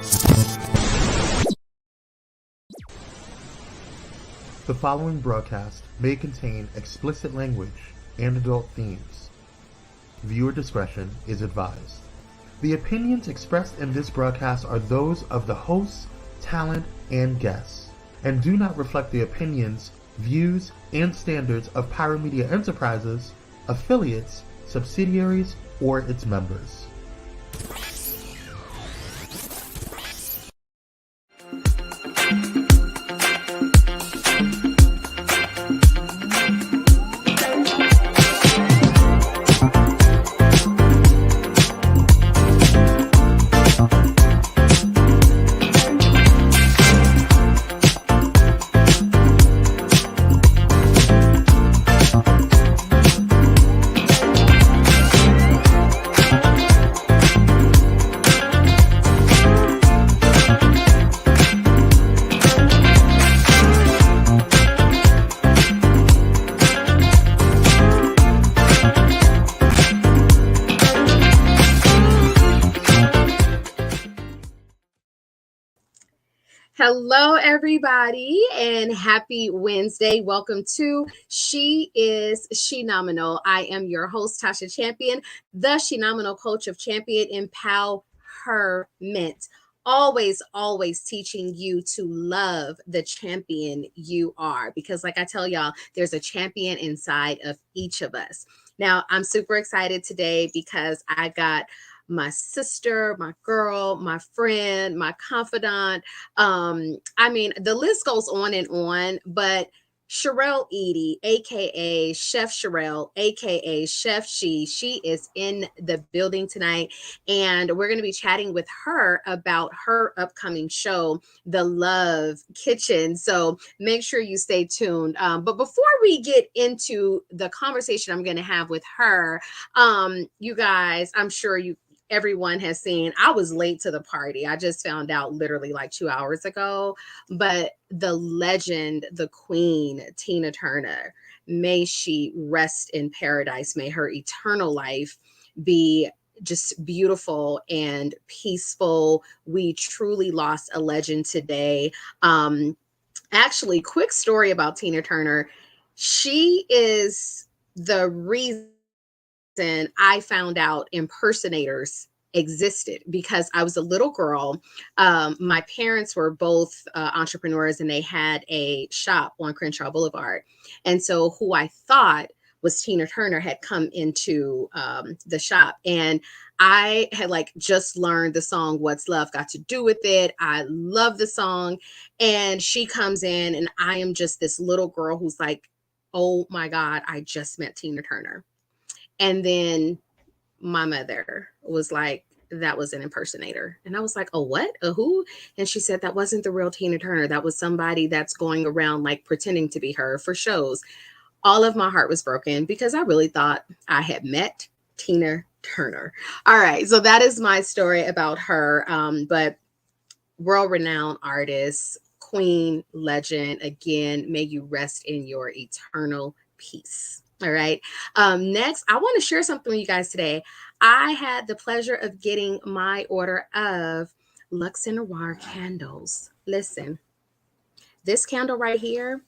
The following broadcast may contain explicit language and adult themes. Viewer discretion is advised. The opinions expressed in this broadcast are those of the hosts, talent, and guests, and do not reflect the opinions, views, and standards of Pyromedia Enterprises, affiliates, subsidiaries, or its members. Hello, everybody, and happy Wednesday. Welcome to She is Shenomenal. I am your host, Tasha Champion, the Shenomenal coach of champion empowerment. Always teaching you to love the champion you are, because like I tell y'all, there's a champion inside of each of us. Now, I'm super excited today because I got my sister, my girl, my friend, my confidant. The list goes on, but Sherelle Edie, aka Chef Sherelle, aka Chef she is in the building tonight, and we're going to be chatting with her about her upcoming show, The L.O.V.E Kitchen. So make sure you stay tuned. But before we get into the conversation I'm going to have with her, you guys, I'm sure everyone has seen, I was late to the party. I just found out literally like 2 hours ago, but the legend, the queen, Tina Turner, may she rest in paradise. May her eternal life be just beautiful and peaceful. We truly lost a legend today. Actually, quick story about Tina Turner. She is the reason I found out impersonators existed, because I was a little girl. My parents were both entrepreneurs, and they had a shop on Crenshaw Boulevard. And so who I thought was Tina Turner had come into the shop, and I had just learned the song What's Love Got to Do with It. I love the song. And she comes in, and I am just this little girl who's like, oh my God, I just met Tina Turner. And then my mother was like, that was an impersonator. And I was like, oh, what? A who? And she said, that wasn't the real Tina Turner. That was somebody that's going around pretending to be her for shows. All of my heart was broken because I really thought I had met Tina Turner. All right. So that is my story about her. But world-renowned artist, queen, legend. Again, may you rest in your eternal peace. All right. Next, I want to share something with you guys today. I had the pleasure of getting my order of Luxe Noir candles. Listen, this candle right here,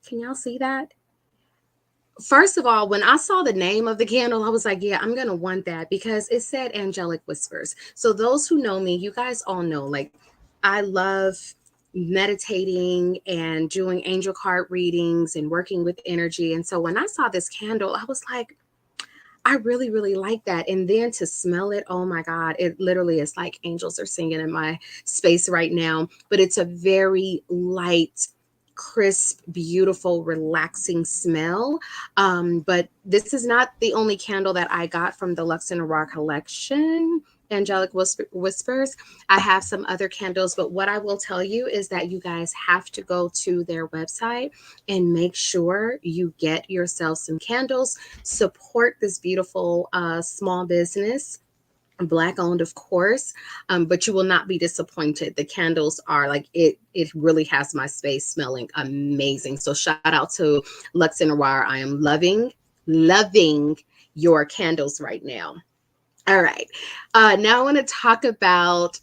can y'all see that? First of all, when I saw the name of the candle, I was like, yeah, I'm going to want that, because it said Angelic Whispers. So those who know me, you guys all know, I love meditating and doing angel card readings and working with energy. And so when I saw this candle, I was like, I really, really like that. And then to smell it, oh my God, it literally is like angels are singing in my space right now. But it's a very light, crisp, beautiful, relaxing smell. But this is not the only candle that I got from the Luxe Noir collection, Angelic Whispers. I have some other candles, but what I will tell you is that you guys have to go to their website and make sure you get yourself some candles. Support this beautiful small business. Black owned, of course, but you will not be disappointed. The candles are it really has my space smelling amazing. So shout out to Luxe Noir. I am loving your candles right now. All right. Now I want to talk about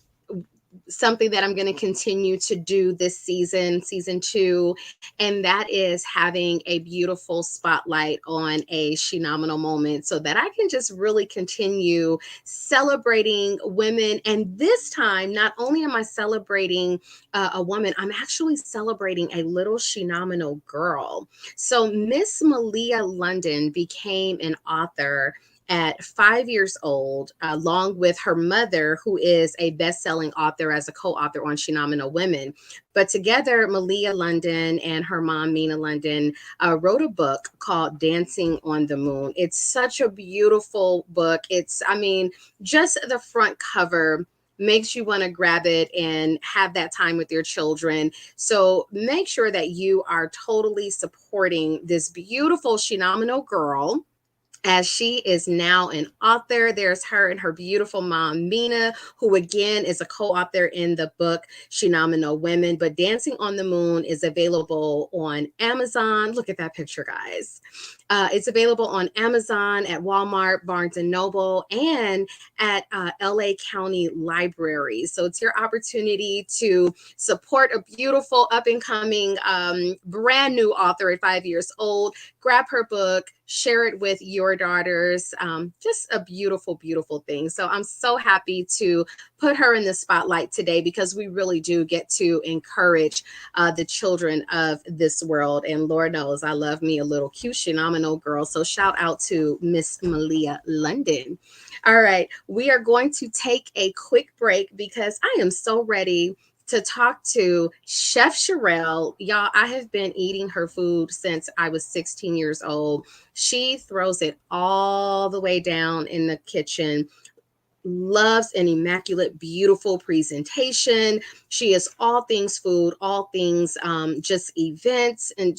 something that I'm going to continue to do this season, season 2, and that is having a beautiful spotlight on a Shenomenal moment so that I can just really continue celebrating women. And this time, not only am I celebrating a woman, I'm actually celebrating a little Shenomenal girl. So Miss Malia London became an author at 5 years old, along with her mother, who is a best-selling author as a co-author on Shenomenal Women. But together, Malia London and her mom, Mina London, wrote a book called Dancing on the Moon. It's such a beautiful book. Just the front cover makes you want to grab it and have that time with your children. So make sure that you are totally supporting this beautiful Shenomenal girl, as she is now an author. There's her and her beautiful mom, Mina, who again is a co-author in the book Shenomenal Women. But Dancing on the Moon is available on Amazon. Look at that picture, guys. It's available on Amazon, at Walmart, Barnes and Noble, and at LA County Libraries. So it's your opportunity to support a beautiful, up and coming, brand new author at 5 years old. Grab her book, share it with your daughters. Just a beautiful, beautiful thing. So I'm so happy to put her in the spotlight today, because we really do get to encourage the children of this world. And Lord knows I love me a little cute Shenomenal girl. So shout out to Miss Malia London. All right, we are going to take a quick break because I am so ready to talk to Chef Sherelle. Y'all, I have been eating her food since I was 16 years old. She throws it all the way down in the kitchen. Loves an immaculate, beautiful presentation. She is all things food, all things just events. And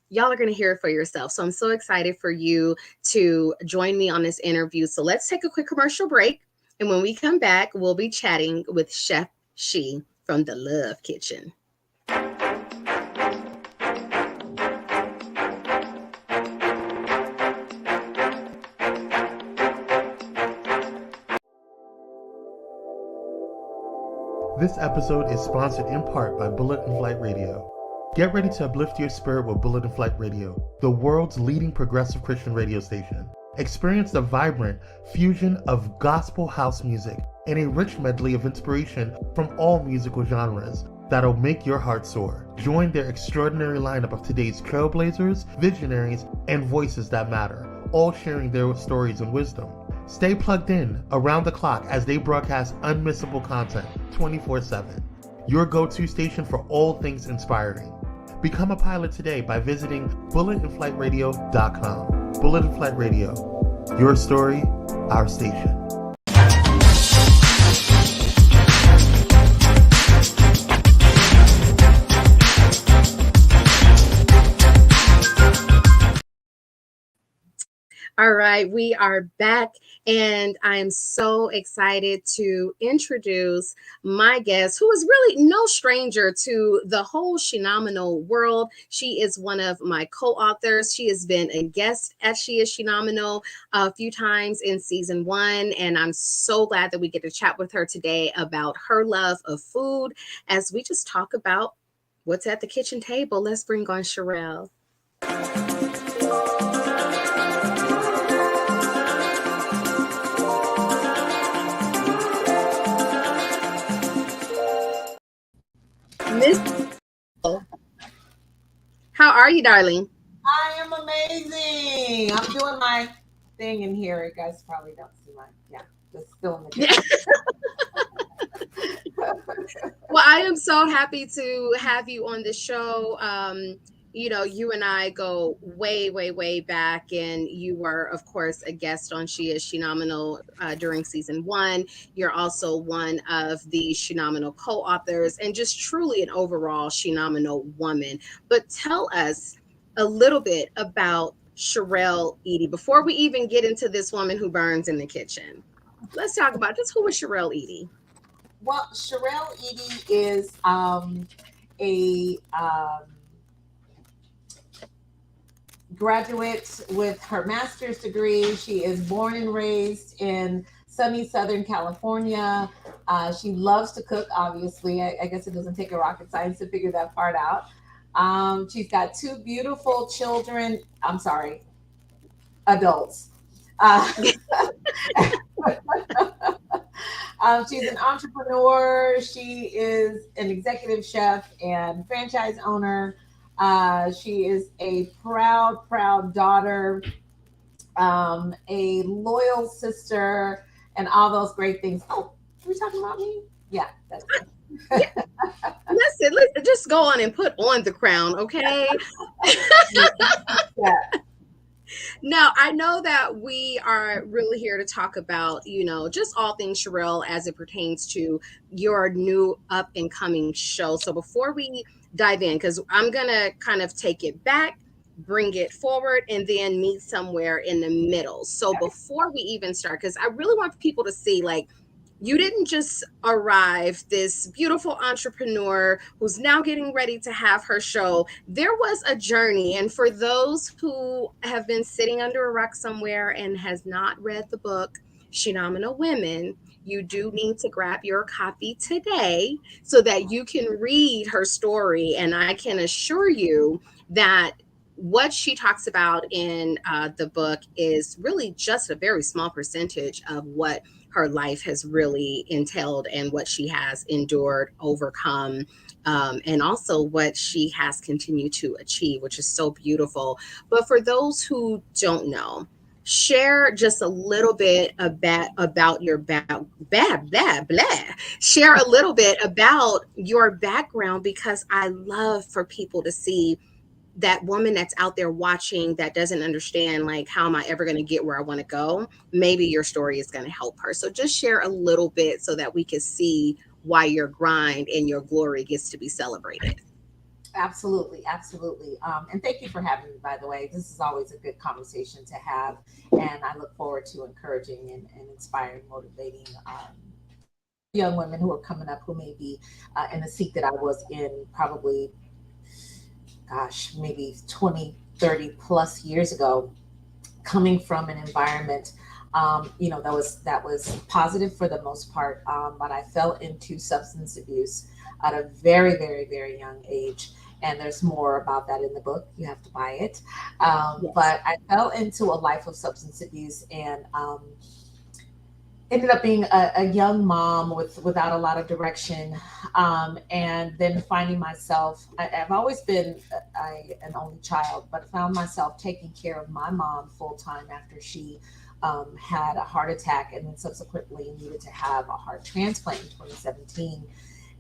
y'all are going to hear it for yourself. So I'm so excited for you to join me on this interview. So let's take a quick commercial break. And when we come back, we'll be chatting with Chef She from the L.O.V.E Kitchen. This episode is sponsored in part by Bullet and Flight Radio. Get ready to uplift your spirit with Bullet and Flight Radio, the world's leading progressive Christian radio station. Experience the vibrant fusion of gospel house music and a rich medley of inspiration from all musical genres that'll make your heart soar. Join their extraordinary lineup of today's trailblazers, visionaries, and voices that matter, all sharing their stories and wisdom. Stay plugged in around the clock as they broadcast unmissable content 24/7. Your go-to station for all things inspiring. Become a pilot today by visiting bulletandflightradio.com. Bullet and Flight Radio. Your story, our station. All right, we are back, and I am so excited to introduce my guest, who is really no stranger to the whole Shenomenal world. She is one of my co-authors. She has been a guest at She is Shenomenal a few times in season 1, and I'm so glad that we get to chat with her today about her love of food as we just talk about what's at the kitchen table. Let's bring on Sherelle. Miss, how are you, darling? I am amazing. I'm doing my thing in here. You guys probably don't see my, just still in the kitchen. Well, I am so happy to have you on the show. You and I go way, way, way back, and you were, of course, a guest on She is Shenomenal during season 1. You're also one of the Shenomenal co-authors, and just truly an overall Shenomenal woman. But tell us a little bit about Sherelle Eady before we even get into this woman who burns in the kitchen. Let's talk about just who is Sherelle Eady. Well, Sherelle Eady is a graduate with her master's degree. She is born and raised in sunny Southern California. She loves to cook, obviously. I guess it doesn't take a rocket science to figure that part out. She's got two beautiful children. I'm sorry, adults. Uh, she's an entrepreneur. She is an executive chef and franchise owner. She is a proud daughter, a loyal sister, and all those great things. Oh, are we talking about me? Yeah, that's Yeah, listen, just go on and put on the crown, okay? yeah, Now, I know that we are really here to talk about, just all things Sherelle as it pertains to your new up and coming show. So before we dive in, because I'm going to kind of take it back, bring it forward, and then meet somewhere in the middle. So before we even start, because I really want people to see, like, you didn't just arrive this beautiful entrepreneur who's now getting ready to have her show. There was a journey. And for those who have been sitting under a rock somewhere and has not read the book, Shenomenal Women, you do need to grab your copy today so that you can read her story. And I can assure you that what she talks about in the book is really just a very small percentage of what her life has really entailed and what she has endured, overcome, and also what she has continued to achieve, which is so beautiful. But for those who don't know, share just a little bit about your share a little bit about your background, because I love for people to see that woman that's out there watching that doesn't understand, like, how am I ever going to get where I want to go? Maybe your story is going to help her. So just share a little bit so that we can see why your grind and your glory gets to be celebrated. absolutely, absolutely. And thank you for having me, by the way. This is always a good conversation to have. And I look forward to encouraging and inspiring, motivating young women who are coming up who may be in the seat that I was in probably, gosh, maybe 20, 30 plus years ago, coming from an environment that was positive for the most part, but I fell into substance abuse at a very, very, very young age. And there's more about that in the book. You have to buy it. Yes. But I fell into a life of substance abuse and ended up being a young mom without a lot of direction, and then finding myself. I've always been an only child, but found myself taking care of my mom full time after she had a heart attack and then subsequently needed to have a heart transplant in 2017.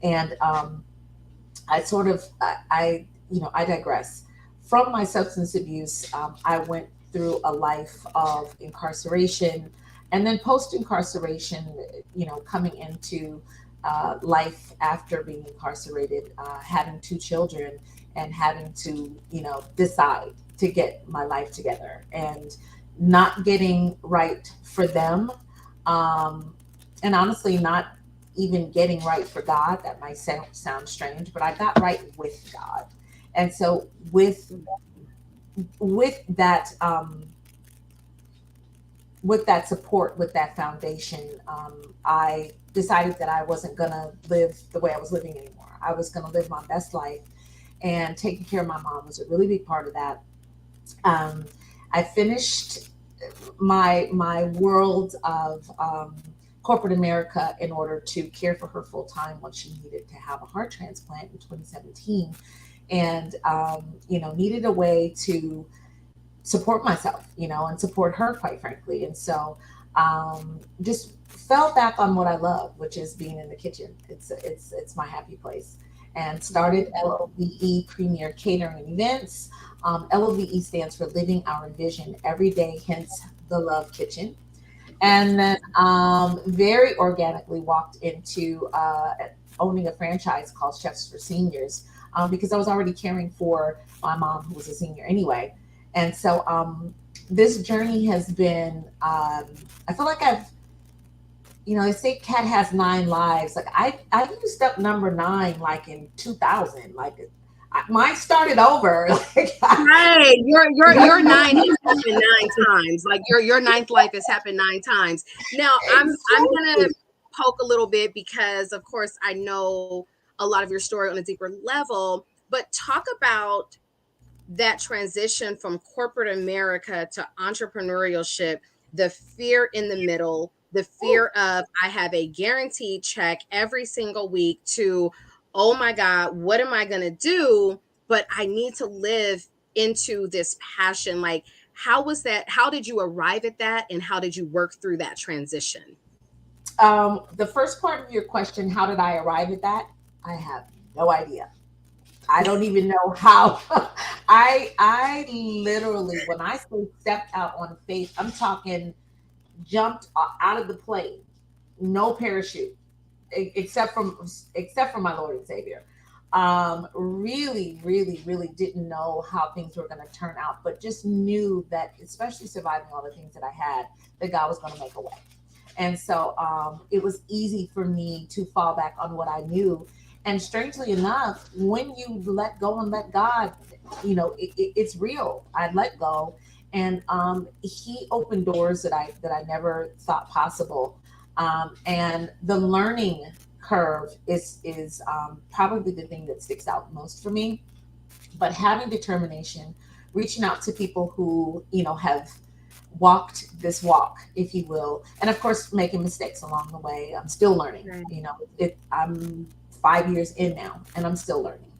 And I sort of I digress. From my substance abuse, I went through a life of incarceration, and then post incarceration, coming into life after being incarcerated, having two children, and having to decide to get my life together, and not getting right for them, and honestly not even getting right for God. That might sound strange, but I got right with God. And so that with that support, with that foundation, I decided that I wasn't going to live the way I was living anymore. I was going to live my best life, and taking care of my mom was a really big part of that. I finished my world of corporate America in order to care for her full time when she needed to have a heart transplant in 2017, and needed a way to support myself, and support her, quite frankly. And so just fell back on what I love, which is being in the kitchen. It's my happy place. And started L.O.V.E. Premier Catering and Events. L.O.V.E. stands for Living Our Vision Every Day, hence the Love Kitchen. And then very organically walked into owning a franchise called Chefs for Seniors, because I was already caring for my mom, who was a senior anyway. And so this journey has been, I feel like they say cat has 9 lives. Like I used up number 9 like in 2000. Like Mine started over. Like, Right. Your nine has happened 9 times. Like your ninth life has happened 9 times. Now I'm gonna exactly. poke a little bit because of course I know a lot of your story on a deeper level, but talk about that transition from corporate America to entrepreneurship, the fear in the middle, the Ooh. fear of I have a guaranteed check every single week to, oh my God, what am I going to do? But I need to live into this passion. Like, how was that? How did you arrive at that? And how did you work through that transition? The first part of your question, how did I arrive at that? I have no idea. I don't even know how. I literally, when I say stepped out on faith, I'm talking jumped out of the plane, no parachute, except from my Lord and Savior. Really, really, really didn't know how things were going to turn out, but just knew that, especially surviving all the things that I had, that God was going to make a way. And so it was easy for me to fall back on what I knew. And strangely enough, when you let go and let God, it's real. I let go, and He opened doors that I never thought possible. And the learning curve is probably the thing that sticks out most for me. But having determination, reaching out to people who have walked this walk, if you will, and of course making mistakes along the way. I'm still learning. Right. I'm 5 years in now, and I'm still learning.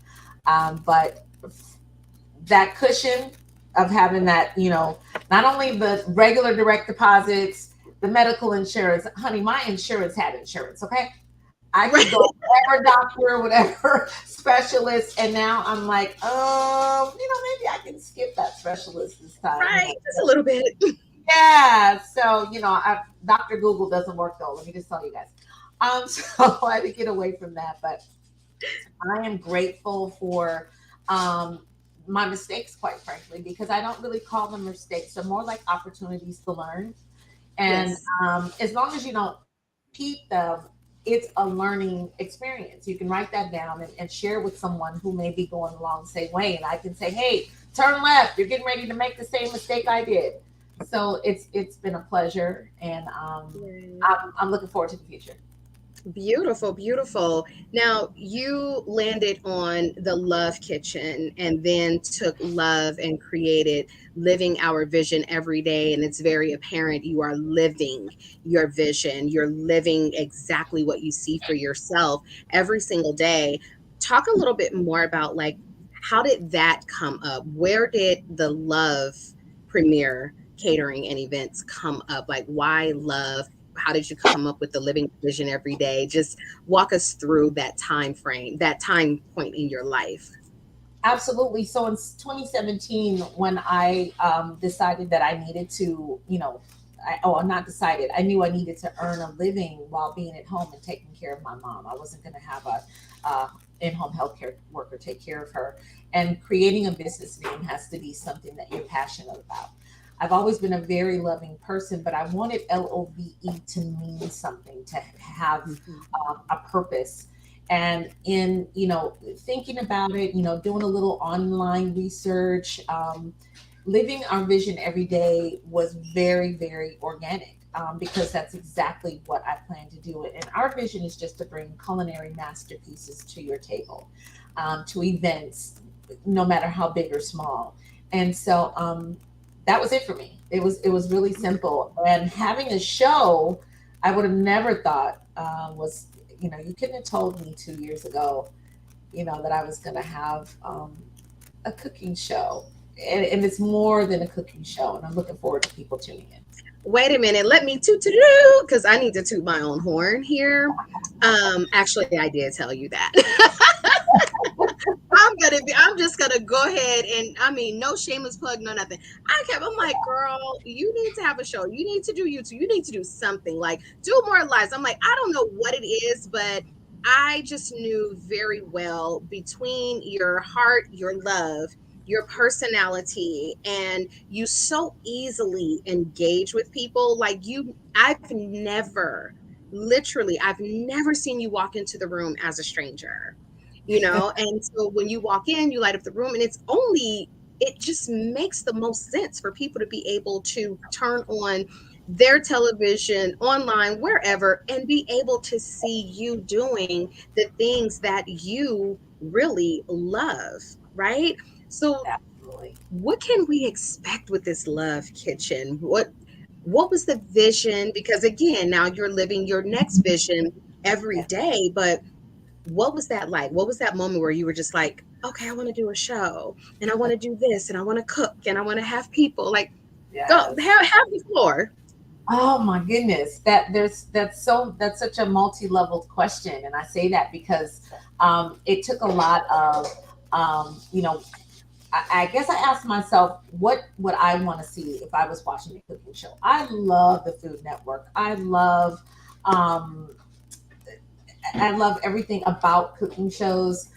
But that cushion of having that, not only the regular direct deposits, the medical insurance, honey, my insurance had insurance. Okay, I could Right. go whatever doctor, whatever specialist, and now I'm like, maybe I can skip that specialist this time. Right. Just a little bit. Yeah. So, Dr. Google doesn't work though. Let me just tell you guys. So I had to get away from that, but I am grateful for my mistakes, quite frankly, because I don't really call them mistakes. They're more like opportunities to learn. And Yes. as long as you don't keep them, it's a learning experience. You can write that down and share with someone who may be going along the same way. And I can say, hey, turn left. You're getting ready to make the same mistake I did. So it's been a pleasure, and Right. I'm looking forward to the future. Beautiful, beautiful. Now, you landed on the Love Kitchen and then took love and created living our vision every day. And it's very apparent you are living your vision. You're living exactly what you see for yourself every single day. Talk a little bit more about like, how did that come up? Where did the Love premiere catering and events come up? Like, why love? How did you come up with the living vision every day? Just walk us through that time frame, that time point in your life. Absolutely. So in 2017, when I decided that I needed to, I'm not decided. I knew I needed to earn a living while being at home and taking care of my mom. I wasn't going to have a in-home healthcare worker take care of her. And creating a business name has to be something that you're passionate about. I've always been a very loving person, but I wanted L.O.V.E to mean something, to have Mhm. a purpose. And in thinking about it, doing a little online research, living our vision every day was very, very organic, because that's exactly what I plan to do. And our vision is just to bring culinary masterpieces to your table, to events, no matter how big or small. And so that was it for me. It was really simple. And having a show, I would have never thought was, you couldn't have told me 2 years ago, that I was going to have a cooking show. And it's more than a cooking show. And I'm looking forward to people tuning in. Wait a minute, let me toot toot because I need to toot my own horn here. Actually, I did tell you that. I'm just gonna go ahead and I mean, no shameless plug, no nothing. I'm like, girl, you need to have a show. You need to do YouTube. You need to do something like do more lives. I'm like, I don't know what it is, but I just knew very well between your heart, your love, your personality, and you so easily engage with people. Literally, I've never seen you walk into the room as a stranger. And so when you walk in, you light up the room, and it just makes the most sense for people to be able to turn on their television online wherever and be able to see you doing the things that you really love, right? So Absolutely. what can we expect with this love kitchen? What was the vision? Because again, now you're living your next vision every Yeah. day, but what was that like? What was that moment where you were just like, okay, I want to do a show and I want to do this and I want to cook and I want to have people like go Yes. have the floor. Oh my goodness, that's such a multi-leveled question, and I say that because it took a lot of you know, I guess I asked myself what would I want to see if I was watching a cooking show. I love the Food Network. Um, I love everything about cooking shows.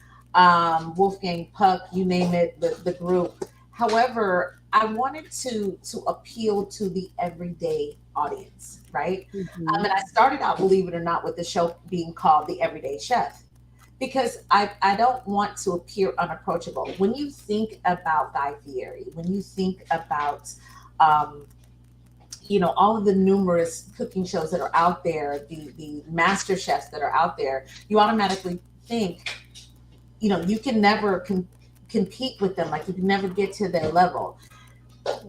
Wolfgang Puck, you name it, the group. However, I wanted to appeal to the everyday audience, right? Mhm. And I started out, believe it or not, with the show being called The Everyday Chef because I don't want to appear unapproachable. When you think about Guy Fieri, when you think about um, all of the numerous cooking shows that are out there, the master chefs that are out there, you automatically think, you can never compete with them, like you can never get to their level.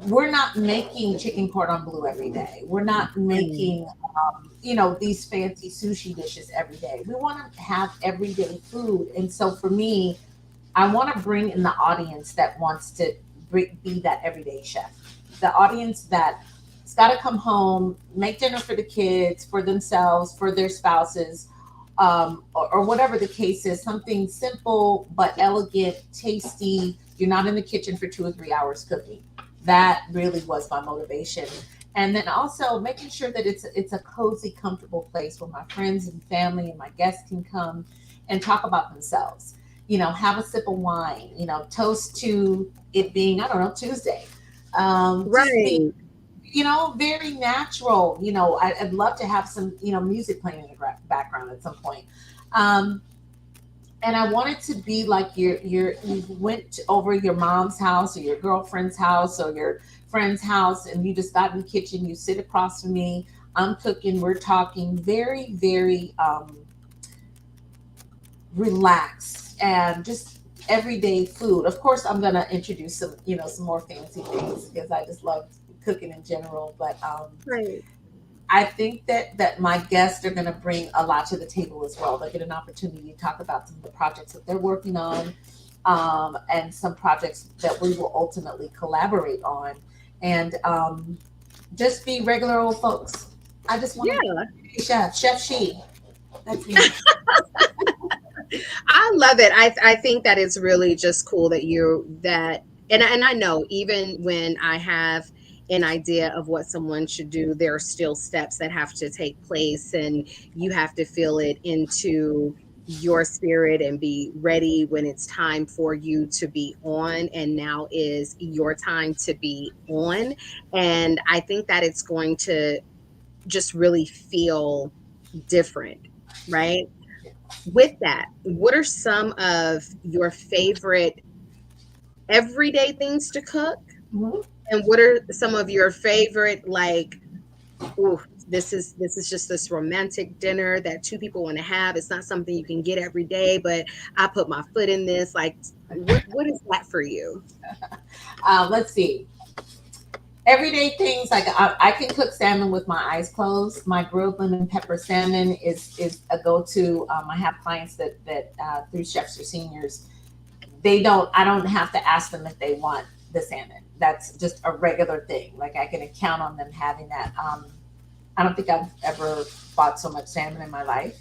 We're not making chicken cordon bleu every day. We're not Right. making these fancy sushi dishes every day. We want to have everyday food. And so for me, I want to bring in the audience that wants to be that everyday chef. The audience that's got to come home, make dinner for the kids, for themselves, for their spouses, or whatever the case is. Something simple but elegant, tasty. You're not in the kitchen for 2 or 3 hours cooking. That really was my motivation. And then also making sure that it's a cozy, comfortable place where my friends and family and my guests can come and talk about themselves, have a sip of wine, toast to it being, I don't know, Tuesday. Just be, Right. very natural. I'd love to have some, music playing in the background at some point. Um, and I want it to be like you went over your mom's house or your girlfriend's house or your friend's house and you just got in the kitchen, you sit across from me, I'm cooking, we're talking, very, very relaxed and just everyday food. Of course, I'm gonna introduce some more fancy things because I just love cooking in general. But Right. I think that my guests are gonna bring a lot to the table as well. They get an opportunity to talk about some of the projects that they're working on, and some projects that we will ultimately collaborate on, and just be regular old folks. I just want to Yeah. be Chef She. That's me. I love it. I think that it's really just cool that and I know even when I have an idea of what someone should do, there are still steps that have to take place and you have to feel it into your spirit and be ready when it's time for you to be on, and now is your time to be on. And I think that it's going to just really feel different, right? With that, what are some of your favorite everyday things to cook? Mhm. And what are some of your favorite like, ooh, this is just this romantic dinner that two people want to have. It's not something you can get every day, but I put my foot in this. Like, what is that for you? Let's see. Everyday things like I can cook salmon with my eyes closed. My grilled lemon pepper salmon is a go to. I have clients that through Chefs for Seniors. I don't have to ask them if they want the salmon. That's just a regular thing. Like I can count on them having that. I don't think I've ever bought so much salmon in my life.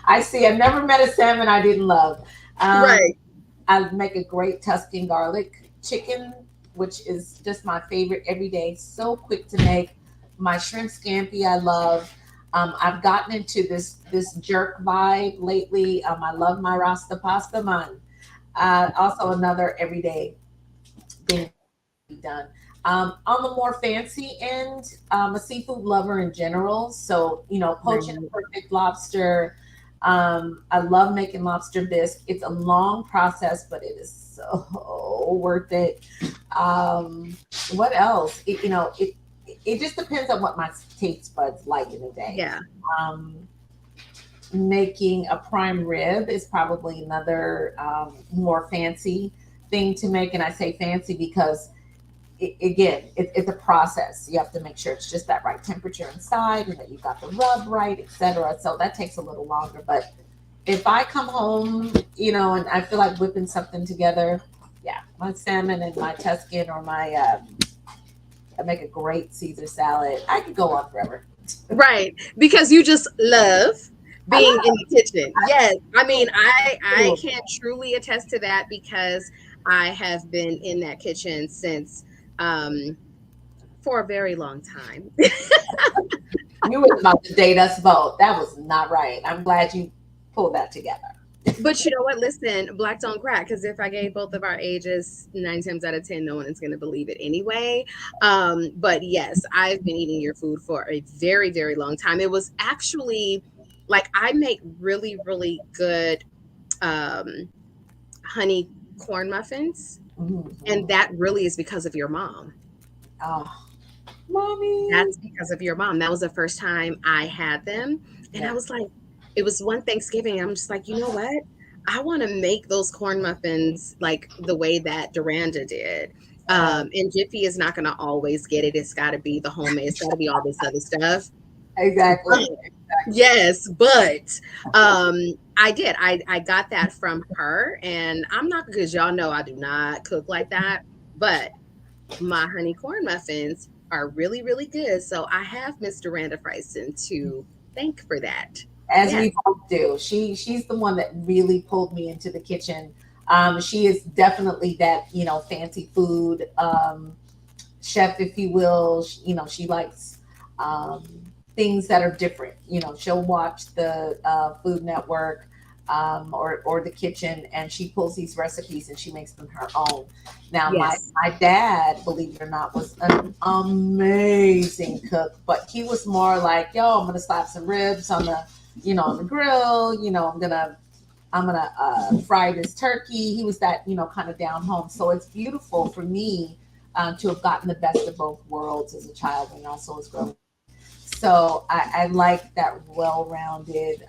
I see. I've never met a salmon I didn't love. Right. I make a great Tuscan garlic chicken, which is just my favorite every day. So quick to make. My shrimp scampi, I love. I've gotten into this jerk vibe lately. I love my rasta pasta man. Also, another everyday thing to be done. On the more fancy end, I'm a seafood lover in general. So, poaching a Right. perfect lobster, I love making lobster bisque. It's a long process, but it is so worth it. What else? It just depends on what my taste buds like in a day. Yeah. Making a prime rib is probably another more fancy thing to make, and I say fancy because it's a process. You have to make sure it's just that right temperature inside, and that you got the rub right, etc. So that takes a little longer. But if I come home, and I feel like whipping something together, yeah, my salmon and my Tuscan or my I make a great Caesar salad. I could go on forever. Right, because you just love being in the kitchen. Yes, I mean, I can truly attest to that because I have been in that kitchen since for a very long time. You were about to date us both. That was not right. I'm glad you pulled that together. But you know what? Listen, black don't crack. Because if I gave both of our ages, 9 times out of 10, no one is going to believe it anyway. But yes, I've been eating your food for a very, very long time. It was actually like I make really, really good honey corn muffins, and that really is because of your mom. Oh, mommy. That's because of your mom. That was the first time I had them, and I was like, it was one Thanksgiving. I'm just like, you know what? I want to make those corn muffins like the way that Duranda did. And Jiffy is not going to always get it. It's got to be the homemade. It's got to be all this other stuff. Exactly. Yes, but I did. I got that from her, and I'm not, because y'all know I do not cook like that. But my honey corn muffins are really, really good. So I have Miss Duranda Frison to thank for that. As we both do. She's the one that really pulled me into the kitchen. She is definitely that, fancy food chef, if you will. She likes things that are different. She'll watch the Food Network or the kitchen, and she pulls these recipes and she makes them her own. Now, my dad, believe it or not, was an amazing cook, but he was more like, yo, I'm gonna slap some ribs on the on the grill. I'm gonna fry this turkey. He was that kind of down home. So it's beautiful for me to have gotten the best of both worlds as a child and also as grown. So I like that well-rounded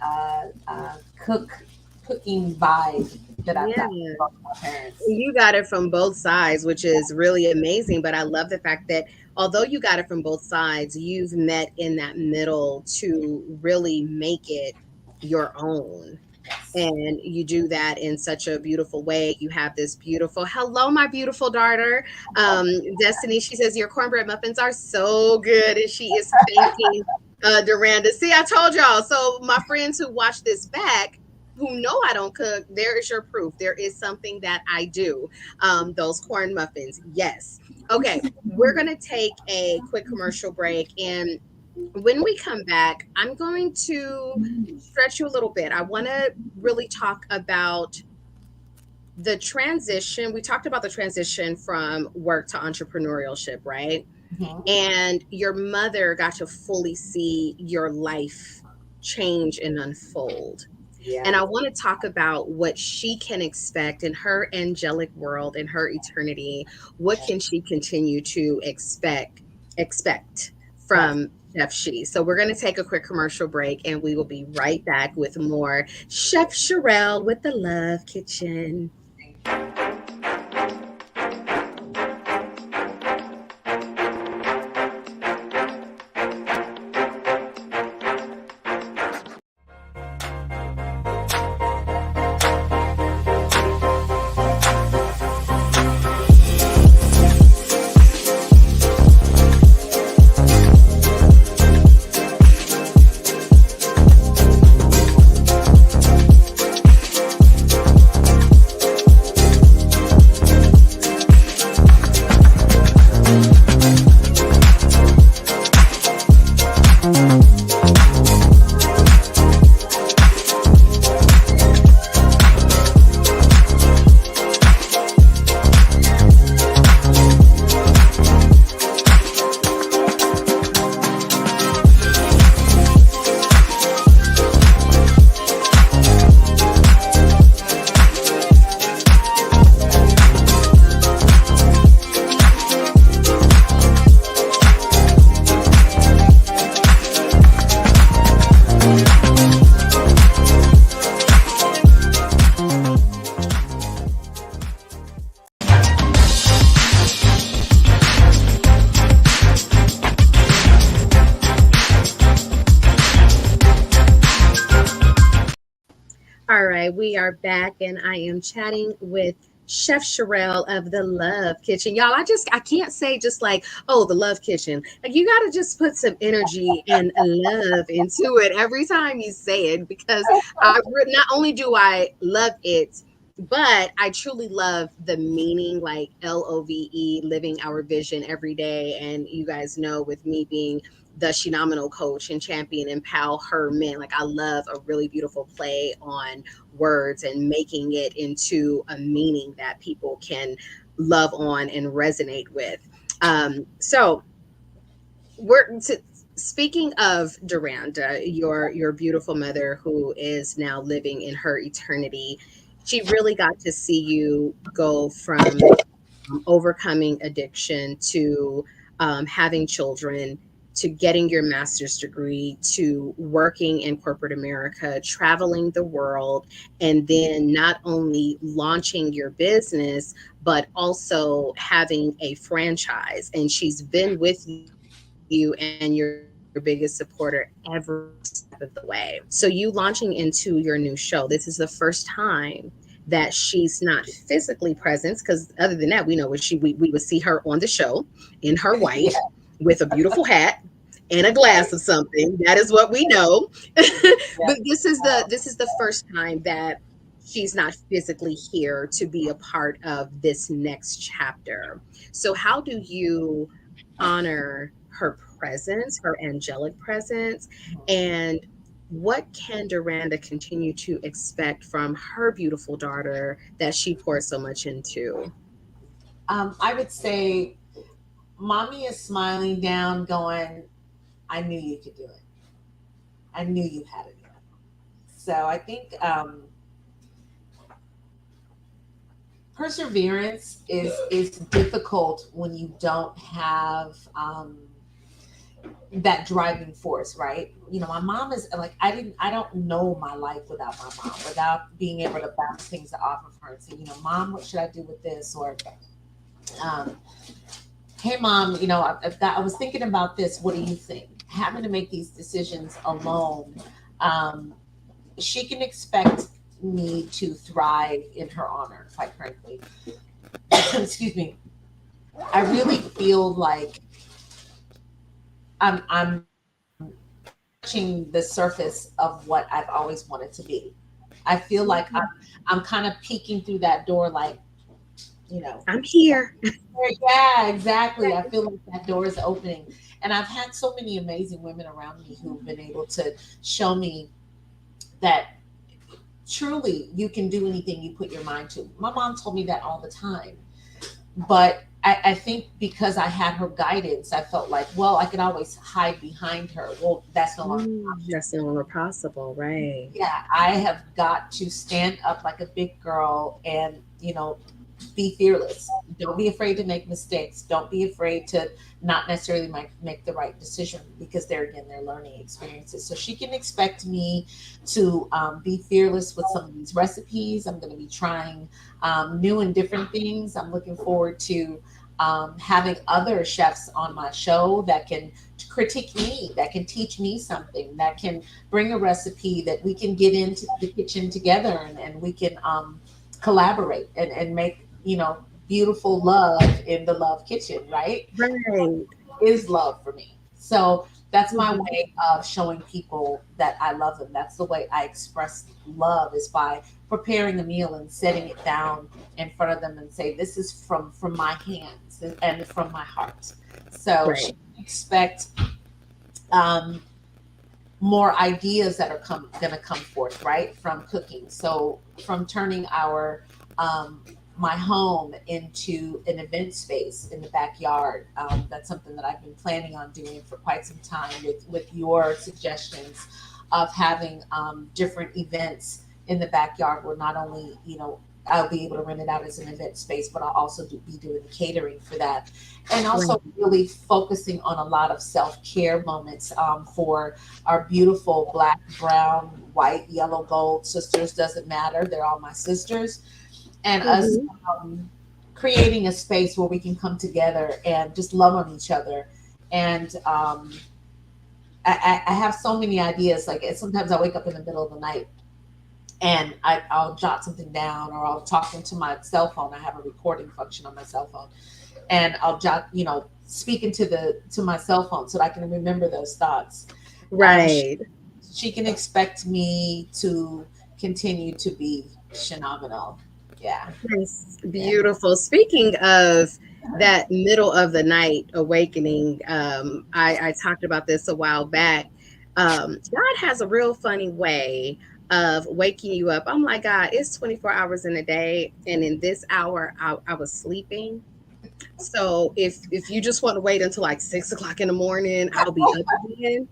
cooking vibe that I've got from my parents. You got it from both sides, which is really amazing. But I love the fact that although you got it from both sides, you've met in that middle to really make it your own. And you do that in such a beautiful way. You have this beautiful, hello, my beautiful daughter, Destiny. She says, your cornbread muffins are so good. And she is thanking Duranda. See, I told y'all. So my friends who watch this back, who know I don't cook, there is your proof. There is something that I do. Those corn muffins. Yes. Okay. We're going to take a quick commercial break. And when we come back, I'm going to stretch you a little bit. I want to really talk about the transition. We talked about the transition from work to entrepreneurship, right? Mm-hmm. And your mother got to fully see your life change and unfold. Yeah. And I want to talk about what she can expect in her angelic world, in her eternity. What can she continue to expect from Chef She? So we're going to take a quick commercial break, and we will be right back with more Chef Sherelle with the L.O.V.E Kitchen. right, we are back, and I am chatting with Chef Sherelle of the Love Kitchen. Y'all, I can't say just like, oh, the Love Kitchen. Like, you got to just put some energy and love into it every time you say it, because not only do I love it, but I truly love the meaning, like LOVE, living our vision every day. And you guys know, with me being the Shenomenal coach and champion, empower her men. Like, I love a really beautiful play on words and making it into a meaning that people can love on and resonate with. So we're to, speaking of Duranda, your beautiful mother who is now living in her eternity. She really got to see you go from overcoming addiction to having children, to getting your master's degree, to working in corporate America, traveling the world, and then not only launching your business, but also having a franchise. And she's been with you and your biggest supporter every step of the way. So, you launching into your new show, this is the first time that she's not physically present, because other than that, we know what we would see her on the show in her white Yeah, with a beautiful hat and a glass of right. something. That is what we know. But Yeah. this is the first time that she's not physically here to be a part of this next chapter. So how do you honor her presence, her angelic presence, and what can Duranda continue to expect from her beautiful daughter that she pours so much into? I would say mommy is smiling down, going, I knew you could do it. I knew you had it. So I think perseverance is difficult when you don't have that driving force, right? You know, my mom is like, I don't know my life without my mom, without being able to bounce things off of her and say, you know, mom, what should I do with this? Or um, hey mom, you know, I was thinking about this, what do you think? Having to make these decisions alone, um, she can expect me to thrive in her honor, quite frankly. Excuse me. I really feel like I'm touching the surface of what I've always wanted to be. I feel like I'm kind of peeking through that door, like, you know, I'm here. yeah, exactly. I feel like that door is opening. And I've had so many amazing women around me who've been able to show me that truly you can do anything you put your mind to. My mom told me that all the time. But I think because I had her guidance, I felt like, well, I could always hide behind her. Well, that's no longer. That's no longer possible, right? Yeah, I have got to stand up like a big girl and, you know, be fearless. Don't be afraid to make mistakes. Don't be afraid to not necessarily make the right decision, because they're, again, they're learning experiences. So she can expect me to be fearless with some of these recipes. I'm going to be trying new and different things. I'm looking forward to having other chefs on my show that can critique me, that can teach me something, that can bring a recipe that we can get into the kitchen together, and we can collaborate and make, you know, beautiful love in the Love Kitchen, right? Right. Is love for me. So that's my Mhm. way of showing people that I love them. That's the way I express love, is by preparing a meal and setting it down in front of them and say, this is from my hands and from my heart. So she Right. can expect um, more ideas that are going to come forth, right, from cooking. So from turning our my home into an event space in the backyard. That's something that I've been planning on doing for quite some time, with your suggestions of having different events in the backyard, where not only, you know, I'll be able to rent it out as an event space, but I'll also be doing the catering for that. And Right. also really focusing on a lot of self-care moments for our beautiful black, brown, white, yellow, gold sisters. Doesn't matter. They're all my sisters. And us Mhm. creating a space where we can come together and just love on each other. And I have so many ideas. Like, sometimes I wake up in the middle of the night and I'll jot something down, or I'll talk into my cell phone. I have a recording function on my cell phone, and I'll jot, speak into to my cell phone so that I can remember those thoughts. Right. She can expect me to continue to be Shenomenal. Yeah. Nice. Yeah. Beautiful. Speaking of that middle of the night awakening, I talked about this a while back. God has a real funny way of waking you up. I'm like, God, it's 24 hours in a day, and in this hour, I was sleeping. So if you just want to wait until like 6 o'clock in the morning, I'll be up again.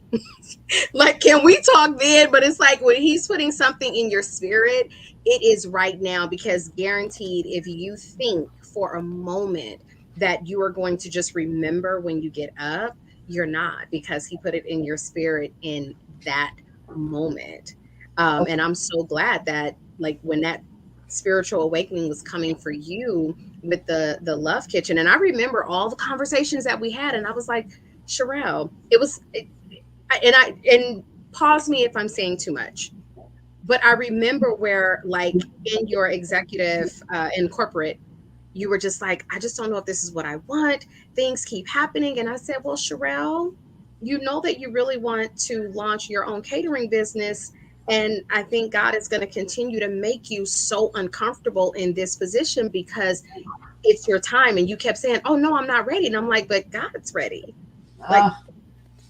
Like, can we talk then? But it's like when he's putting something in your spirit, it is right now, because guaranteed, if you think for a moment that you are going to just remember when you get up, you're not, because he put it in your spirit in that moment. And I'm so glad that, like, when that spiritual awakening was coming for you with the Love Kitchen, and I remember all the conversations that we had, and I was like, Sherelle, and pause me if I'm saying too much, but I remember where, like, in your executive in corporate, you were just like, I just don't know if this is what I want. Things keep happening. And I said, well, Sherelle, you know that you really want to launch your own catering business. And I think God is going to continue to make you so uncomfortable in this position because it's your time. And you kept saying, oh, no, I'm not ready. And I'm like, but God's ready. Like, Uh,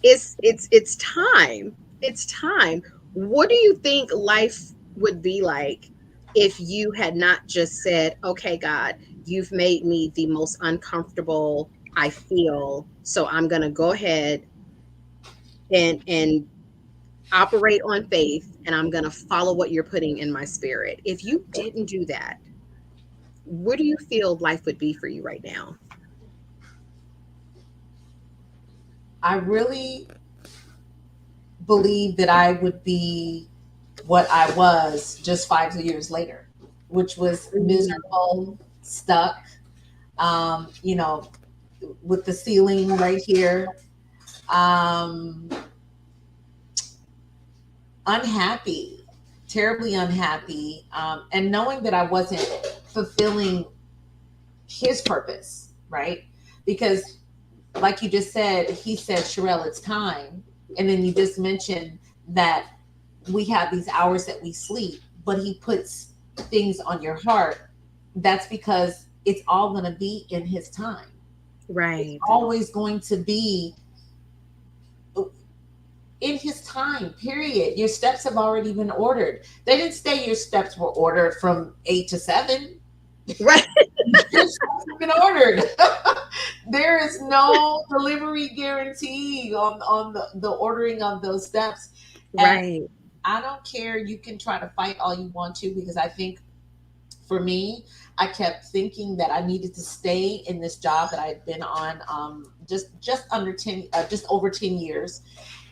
it's time. It's time. What do you think life would be like if you had not just said, okay, God, you've made me the most uncomfortable I feel, so I'm going to go ahead and operate on faith, and I'm going to follow what you're putting in my spirit. If you didn't do that, where do you feel life would be for you right now? I really believe that I would be what I was just 5 years later, which was Mm. miserable, stuck, um, you know, with the ceiling right here, um, unhappy, terribly unhappy, and knowing that I wasn't fulfilling his purpose, right? Because, like you just said, he said, Sherelle, it's time. And then you just mentioned that we have these hours that we sleep, but he puts things on your heart. That's because it's all going to be in his time. It's Right. always going to be in his time, period. Your steps have already been ordered. They didn't say your steps were ordered from 8 to 7. Right. Your steps have been ordered. There is no delivery guarantee on the ordering of those steps. And Right. I don't care. You can try to fight all you want to, because I think for me, I kept thinking that I needed to stay in this job that I had been on just under 10, just over 10 years,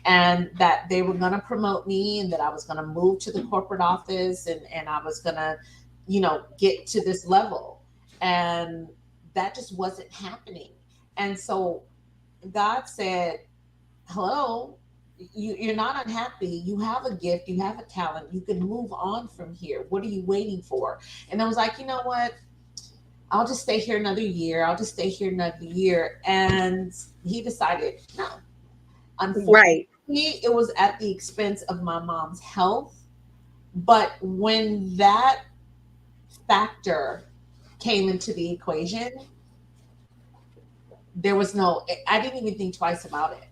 and that they were going to promote me, and that I was going to move to the corporate office, and I was going to, get to this level, and that just wasn't happening. And so God said, hello, you're not unhappy. You have a gift, you have a talent, you can move on from here. What are you waiting for? And I was like, you know what, I'll just stay here another year, I'll just stay here another year. And he decided no. Unfortunately, Right. it was at the expense of my mom's health. But when that factor came into the equation, there was no, I didn't even think twice about it.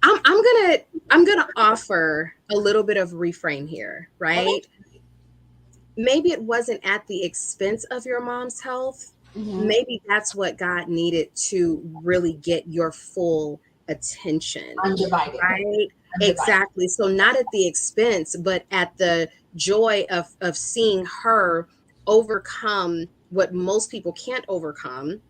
I'm gonna offer a little bit of reframe here, Okay. right? Maybe it wasn't at the expense of your mom's health. Hmm. Maybe that's what God needed to really get your full attention, Undivided. right? Undivided. Exactly. So not at the expense, but at the joy of seeing her overcome what most people can't overcome,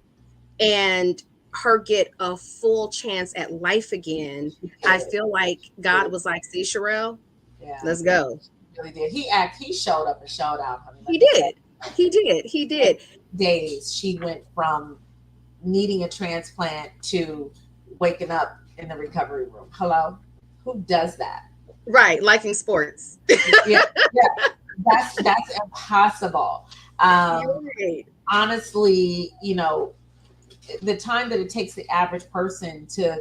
and her get a full chance at life again. She I did. feel like God was like, see, Sherelle, Yeah, let's go. really did. He showed up and showed out. Honey, He let me tell did. He did. He you. did. Days she went from needing a transplant to waking up in the recovery room. Hello, who does that? Right. Liking sports. Yeah, yeah. That's impossible. Um, Right. honestly, the time that it takes the average person to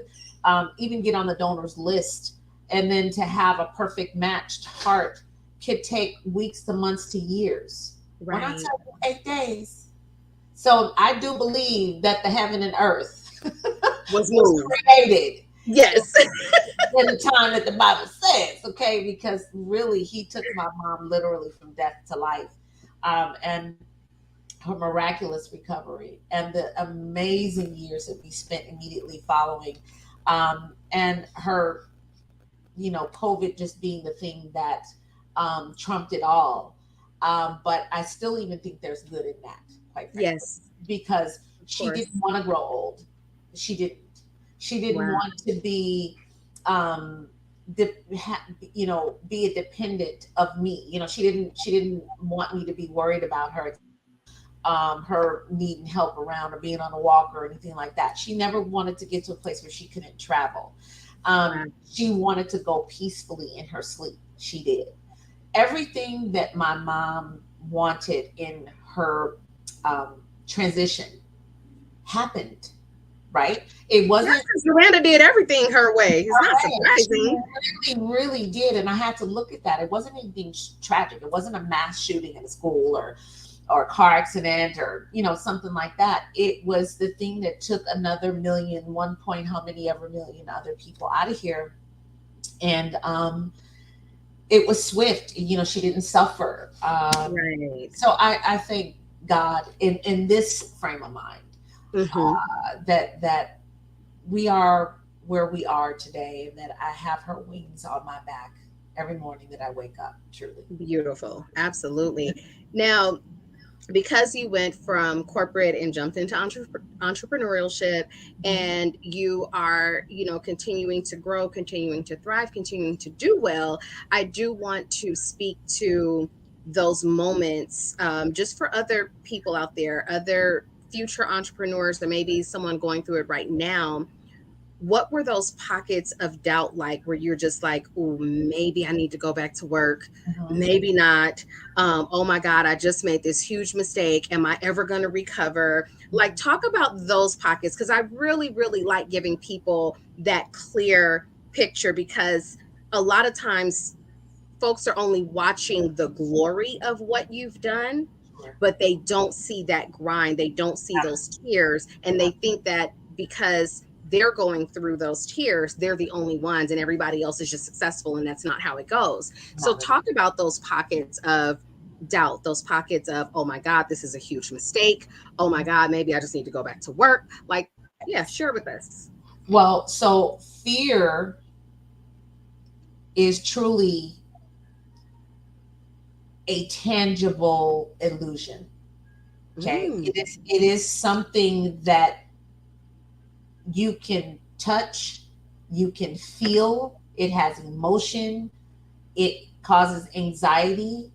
even get on the donors list and then to have a perfect matched heart could take weeks to months to years. When I Right. tell you 8 days. So I do believe that the heaven and earth Was was moved. created Yes. in the time that the Bible says, okay? Because really, he took my mom literally from death to life. And her miraculous recovery and the amazing years that we spent immediately following. And her, COVID just being the thing that trumped it all. But I still even think there's good in that, quite frankly, Yes. because Of she course. didn't want to grow old. She didn't. She didn't Wow. want to be, um, be a dependent of me. She didn't want me to be worried about her needing help around or being on a walker or anything like that. She never wanted to get to a place where she couldn't travel. Wow. She wanted to go peacefully in her sleep. She did everything that my mom wanted in her transition happened. Right? It Yes, wasn't 'cause Miranda did everything her way. It's not right. surprising. She really did, and I had to look at that. It wasn't anything tragic. It wasn't a mass shooting in a school or a car accident or something like that. It was the thing that took another million, 1 point how many ever million other people out of here, and it was swift. She didn't suffer. Right. So I thank God in this frame of mind Hmm. that we are where we are today, and that I have her wings on my back every morning that I wake up. Truly. Beautiful. Absolutely. Now, because you went from corporate and jumped into entrepreneurship, Mhm. and you are, continuing to grow, continuing to thrive, continuing to do well, I do want to speak to those moments, just for other people out there, other future entrepreneurs, or maybe someone going through it right now. What were those pockets of doubt like, where you're just like, oh, maybe I need to go back to work, Mhm. maybe not, oh my God, I just made this huge mistake, am I ever going to recover? Like, talk about those pockets, because I really, really like giving people that clear picture, because a lot of times folks are only watching the glory of what you've done, Sure. but they don't see that grind. They don't see those tears. And they think that because they're going through those tears, they're the only ones and everybody else is just successful. And that's not how it goes. So, Not at all. talk about those pockets of doubt, those pockets of, oh my God, this is a huge mistake. Oh my God, maybe I just need to go back to work. Like, yeah, share with us. Well, so fear is truly a tangible illusion. Okay, Mm, it is something that you can touch, you can feel. It has emotion. It causes anxiety,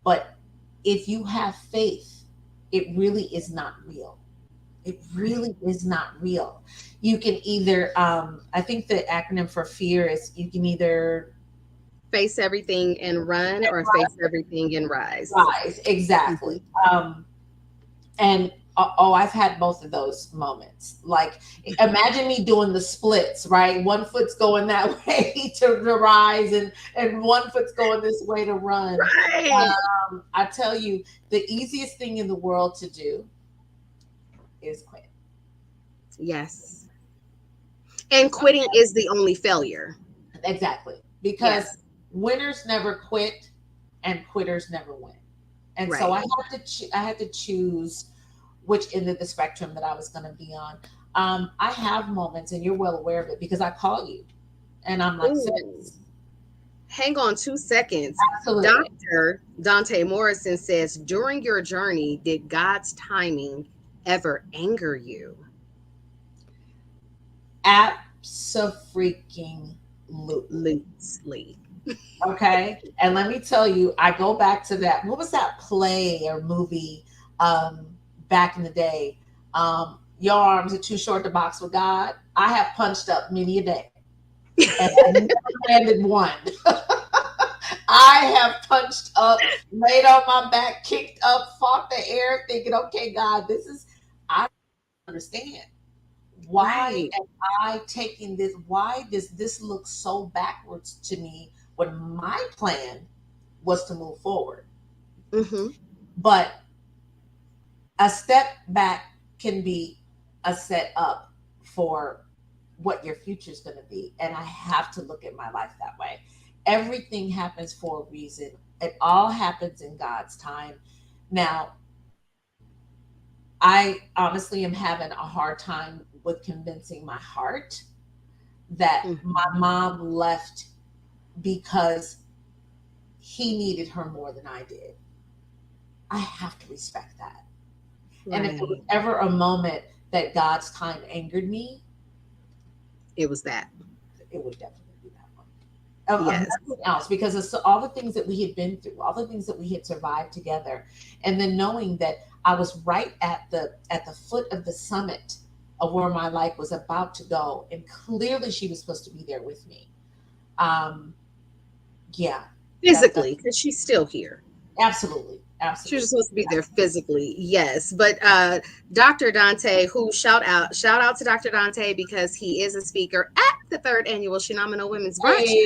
but if you have faith, it really is not real. It right. really is not real. You can either, I think the acronym for fear is you can either Face everything and run, or face everything and rise. rise, exactly. Mhm. Um, and I've had both of those moments. Like, imagine me doing the splits, right? One foot's going that way to rise, and one foot's going this way to run. Right. I tell you, the easiest thing in the world to do is quit. Yes. And quitting is the only failure. Exactly. Because Yes. winners never quit and quitters never win. And so Right. I had to choose which end of the spectrum that I was going to be on. I have moments, and you're well aware of it because I call you, and I'm like, Ooh. sis, Hang on 2 seconds. absolutely, Dr. Dante Morrison says, during your journey, did God's timing ever anger you? absolutely. Loosely. Okay. And let me tell you, I go back to that. What was that play or movie um, back in the day? Your arms are too short to box with God. I have punched up many a day, and I never landed one. I have punched up, laid on my back, kicked up, fought the air, thinking, okay, God, this is, I don't understand. Why Right. am I taking this? Why does this look so backwards to me when my plan was to move forward? Mm-hmm. But a step back can be a set up for what your future is going to be. And I have to look at my life that way. Everything happens for a reason, it all happens in God's time. Now, I honestly am having a hard time with convincing my heart that my Mm-hmm. mom left because he needed her more than I did. I have to respect that. And if there was Right. ever a moment that God's time angered me, It was that. it would definitely be that one. Of Yes. nothing else, because it's all the things that we had been through, all the things that we had survived together, and then knowing that I was right at the foot of the summit of where my life was about to go, and clearly she was supposed to be there with me. Um, yeah, that Physically, because she's still here. absolutely, She was absolutely, supposed to be there physically, yes. But Dr. Dante, who shout out to Dr. Dante because he is a speaker at the third annual Shenomenal Women's Brunch. hey,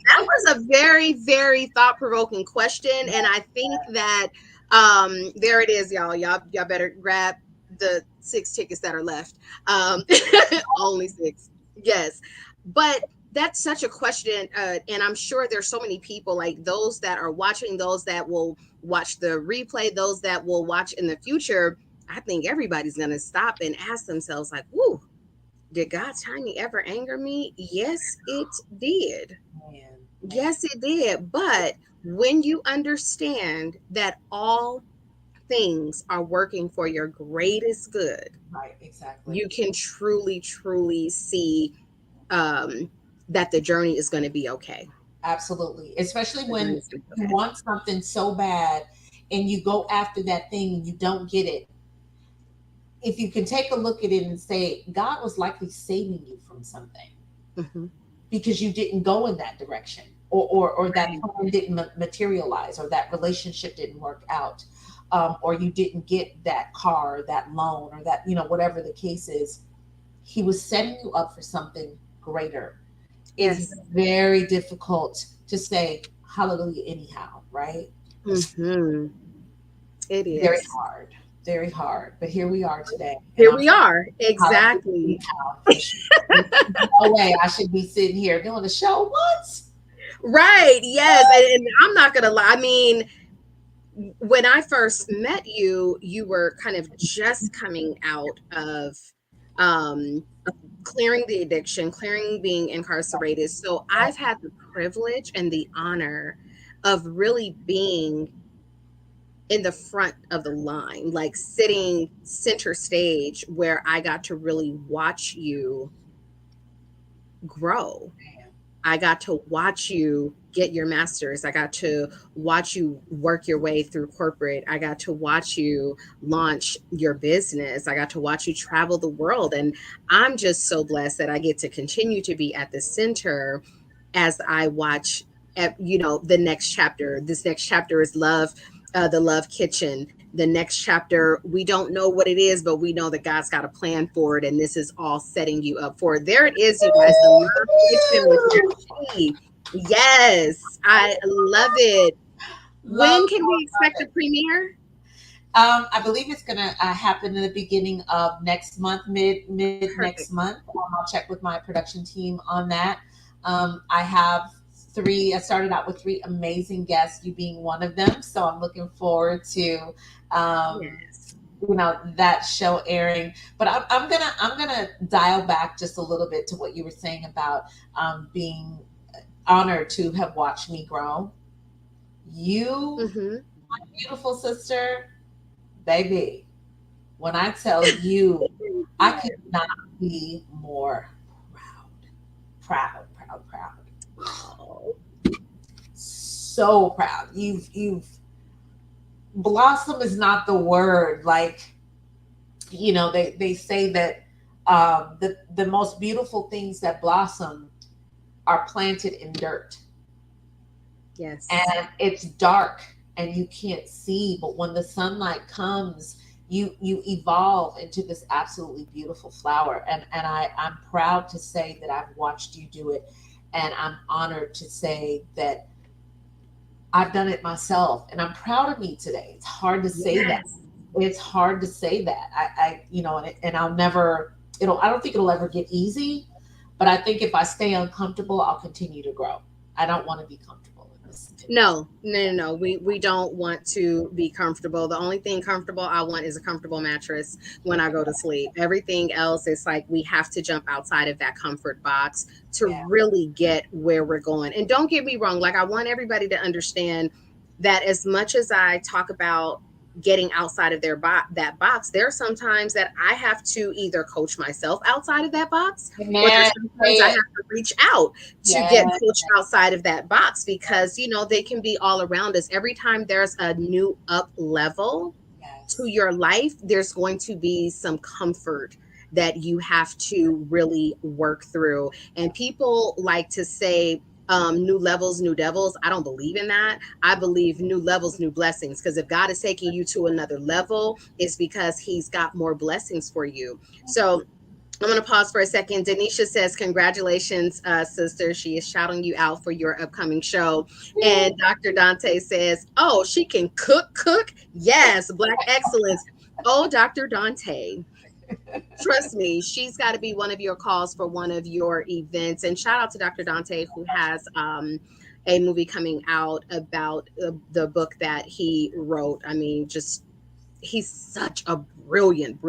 That was a very, very thought provoking question, and I think that there it is, y'all. Y'all better grab the 6 tickets that are left. Um, only 6, yes. But that's such a question, and I'm sure there's so many people like those that are watching, those that will watch the replay, those that will watch in the future. I think everybody's going to stop and ask themselves, like, whoo, did God's timing ever anger me? Yes, it did. man, man, Yes, it did. But when you understand that all things are working for your greatest good, right, exactly. you can truly, truly see um, that the journey is going to be okay. Absolutely. Especially The journey when is going to be you okay. want something so bad and you go after that thing and you don't get it. If you can take a look at it and say, God was likely saving you from something Hmm. because you didn't go in that direction, or that Right. plan didn't materialize, or that relationship didn't work out, or you didn't get that car, or that loan, or that, whatever the case is. He was setting you up for something greater. It's Yes. very difficult to say hallelujah anyhow, right? Hmm. It Very is. hard, very hard. But here we are today, and Here I'm we saying are. hallelujah Exactly. anyhow for sure. No way I should be sitting here doing the show. What? Right. Yes. And I'm not going to lie. I mean, when I first met you, you were kind of just coming out of um, clearing the addiction, clearing being incarcerated. So I've had the privilege and the honor of really being in the front of the line, like sitting center stage where I got to really watch you grow. I got to watch you get your master's. I got to watch you work your way through corporate. I got to watch you launch your business. I got to watch you travel the world. And I'm just so blessed that I get to continue to be at the center as I watch the next chapter. This next chapter is love, the love kitchen. The next chapter, we don't know what it is, but we know that God's got a plan for it, and this is all setting you up for it. There it is, you guys, the love kitchen with Miss G. Yes, I love it. Love, When can we love expect the it. premiere? I believe it's gonna happen in the beginning of next month, mid next Perfect. month. I'll check with my production team on that. I have three. I started out with three amazing guests, you being one of them. So I'm looking forward to Yes. that show airing. But I'm gonna dial back just a little bit to what you were saying about being honored to have watched me grow. You, Mm-hmm. beautiful sister, baby. When I tell you, I could not be more proud, proud, proud, proud. Oh, So proud. You've blossom is not the word. Like, they say that the most beautiful things that blossom are planted in dirt. Yes. and it's dark and you can't see, but when the sunlight comes, you evolve into this absolutely beautiful flower. And I'm proud to say that I've watched you do it, and I'm honored to say that I've done it myself, and I'm proud of me today. It's hard to say that. Yes. It's hard to say that. And I'll never, I don't think it'll ever get easy, but I think if I stay uncomfortable, I'll continue to grow. I don't want to be comfortable in this. No, no, no, no. We don't want to be comfortable. The only thing comfortable I want is a comfortable mattress when I go to sleep. Everything else is like we have to jump outside of that comfort box to Yeah. really get where we're going. And don't get me wrong, like I want everybody to understand that as much as I talk about getting outside of that box, there are sometimes that I have to either coach myself outside of that box, or there's Man, sometimes I have to reach out to get yeah, coached outside of that box, because they can be all around us. Every time there's a new up level to yes. your life, there's going to be some comfort that you have to really work through. And people like to say, new levels, new devils. I don't believe in that. I believe new levels, new blessings. Because if God is taking you to another level, it's because He's got more blessings for you. So I'm going to pause for a second. Denisha says, congratulations, sister. She is shouting you out for your upcoming show. And Dr. Dante says, oh, she can cook. Yes, Black excellence. Oh, Dr. Dante, trust me, she's got to be one of your calls for one of your events. And shout out to Dr. Dante, who has a movie coming out about the book that he wrote. I mean, just he's such a brilliant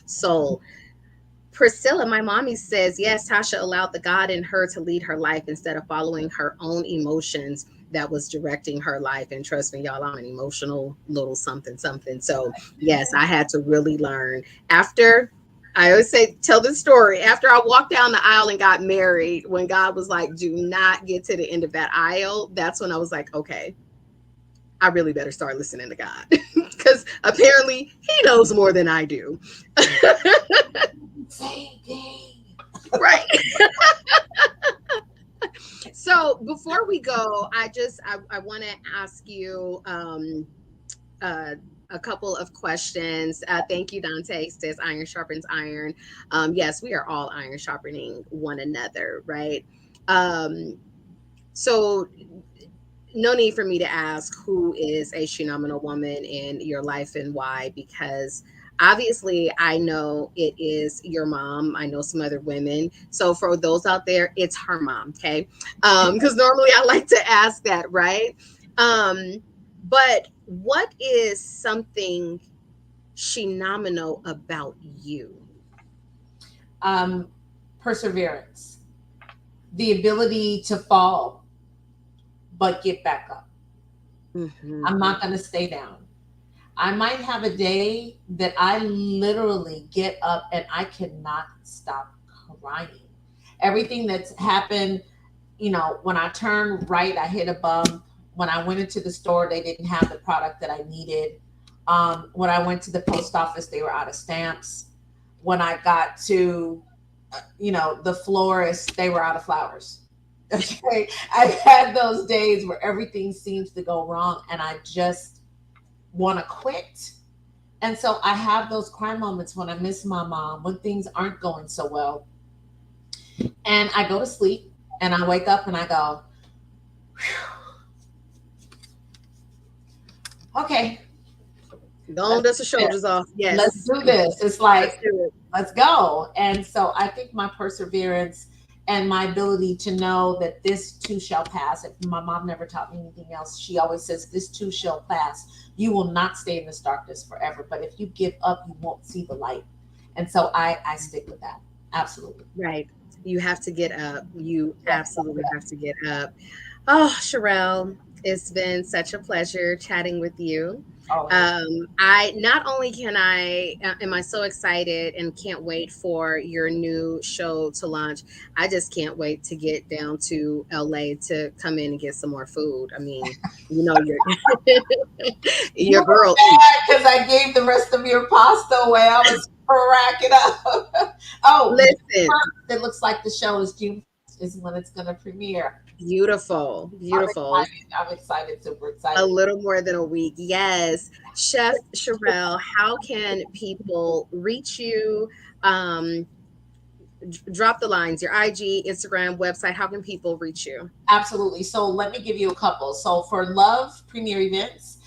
soul. Priscilla, my mommy says, yes, Tasha allowed the God in her to lead her life instead of following her own emotions that was directing her life. And trust me, y'all, I'm an emotional little something, something. So, yes, I had to really learn. After, I always say, tell the story. After I walked down the aisle and got married, when God was like, do not get to the end of that aisle, that's when I was like, okay, I really better start listening to God. Because apparently He knows more than I do. Same thing. Right. So before we go, I want to ask you uh, a couple of questions. Thank you, Dante. Says iron sharpens iron. Yes, we are all iron sharpening one another, right? Um, so no need for me to ask who is a Shenomenal woman in your life and why, because obviously I know it is your mom. I know some other women. So for those out there, it's her mom, okay? Because normally I like to ask that, right? But what is something Shenomenal about you? Um, Perseverance, the ability to fall, but get back up. I'm Mm-hmm. not going to stay down. I might have a day that I literally get up and I cannot stop crying. Everything that's happened, when I turned right, I hit a bump. When I went into the store, they didn't have the product that I needed. When I went to the post office, they were out of stamps. When I got to, the florist, they were out of flowers. Okay. I've had those days where everything seems to go wrong and I just want to quit. And so I have those cry moments when I miss my mom, when things aren't going so well. And I go to sleep and I wake up and I go, okay, Don't let's dust the do this. shoulders off. Let's Yes. do this. It's Let's like, do it. let's go. And so I think my perseverance and my ability to know that this too shall pass. If my mom never taught me anything else, she always says, this too shall pass. You will not stay in this darkness forever. But if you give up, you won't see the light. And so I stick with that. Absolutely. Right. You have to get up. You Yeah. absolutely have to get up. Oh, Sherelle, it's been such a pleasure chatting with you. Always. I not only can I am I so excited and can't wait for your new show to launch. I just can't wait to get down to LA to come in and get some more food. I mean, your You your were girl eats. mad because I gave the rest of your pasta away. I was cracking up. Oh, Listen, it looks like the show is June 1st is when it's going to premiere. Beautiful, beautiful. I'm excited, super A excited. little more than a week. Yes. Chef Sherelle, how can people reach you? Um, Drop the lines, your IG, Instagram, website. How can people reach you? Absolutely. So let me give you a couple. So for Love Premier Events,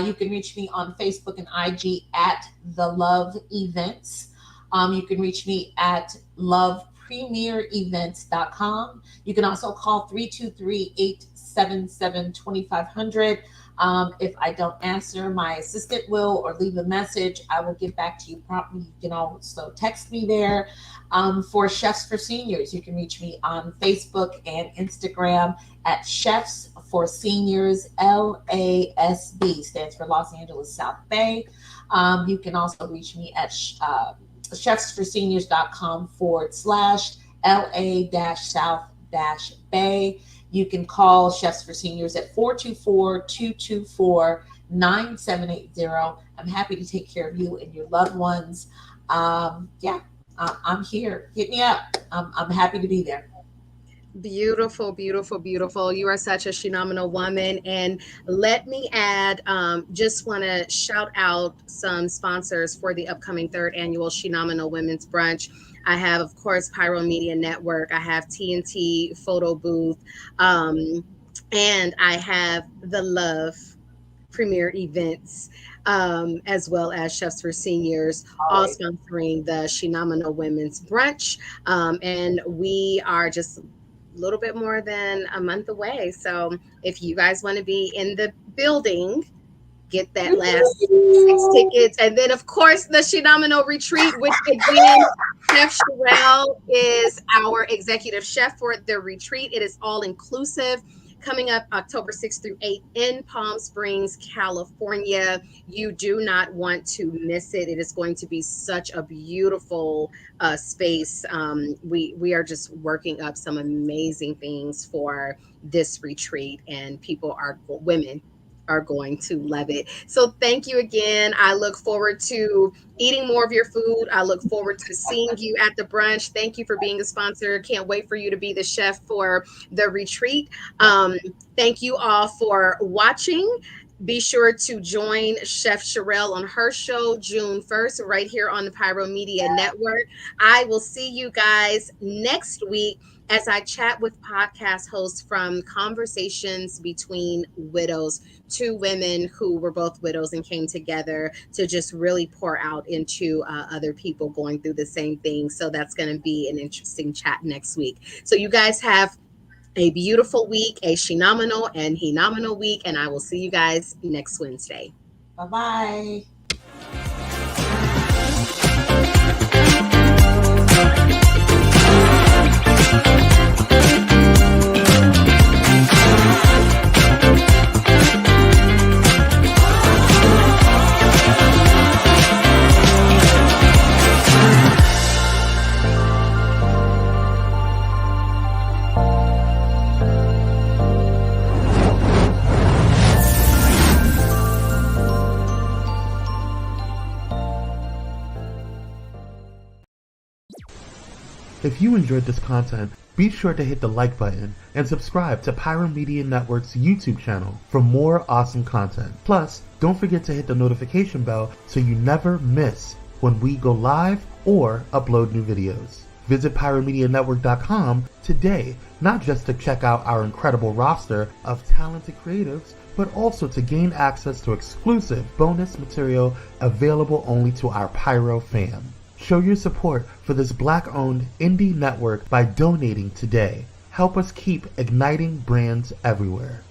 you can reach me on Facebook and IG at the Love Events. You can reach me at lovepremierevents.com. You can also call 323-877-2500. If I don't answer, my assistant will, or leave a message. I will get back to you promptly. You can also text me there. For Chefs for Seniors, you can reach me on Facebook and Instagram at Chefs for Seniors, LASB, stands for Los Angeles South Bay. You can also reach me at chefsforseniors.com/LA-South-Bay. You can call Chefs for Seniors at 424-224-9780. I'm happy to take care of you and your loved ones. Yeah, I'm here. Hit me up. I'm happy to be there. Beautiful, beautiful, beautiful. You are such a phenomenal woman. And let me add, just want to shout out some sponsors for the upcoming third annual Shenomenal Women's Brunch. I have, of course, Pyro Media Network. I have TNT Photo Booth. And I have the L.O.V.E Premier Events, as well as Chefs for Seniors, All all right. sponsoring the Shenomenal Women's Brunch. And we are just a little bit more than a month away. So if you guys want to be in the building, get that last 6 tickets. And then, of course, the Shenomenal Retreat, which again, Chef Sherelle is our executive chef for the retreat. It is all inclusive. Coming up October 6th through 8th in Palm Springs, California. You do not want to miss it. It is going to be such a beautiful space. We are just working up some amazing things for this retreat, and women are going to love it. So thank you again. I look forward to eating more of your food. I look forward to seeing you at the brunch. Thank you for being a sponsor. Can't wait for you to be the chef for the retreat. Thank you all for watching. Be sure to join Chef Sherelle on her show June 1st, right here on the Pyro Media Network. I will see you guys next week as I chat with podcast hosts from Conversations Between Widows, two women who were both widows and came together to just really pour out into other people going through the same thing. So that's going to be an interesting chat next week. So you guys have a beautiful week, a phenomenal and phenomenal week, and I will see you guys next Wednesday. Bye-bye. If you enjoyed this content, be sure to hit the like button and subscribe to Pyro Media Network's YouTube channel for more awesome content. Plus, don't forget to hit the notification bell so you never miss when we go live or upload new videos. Visit pyromedianetwork.com today, not just to check out our incredible roster of talented creatives, but also to gain access to exclusive bonus material available only to our Pyro fam. Show your support for this Black-owned indie network by donating today. Help us keep igniting brands everywhere.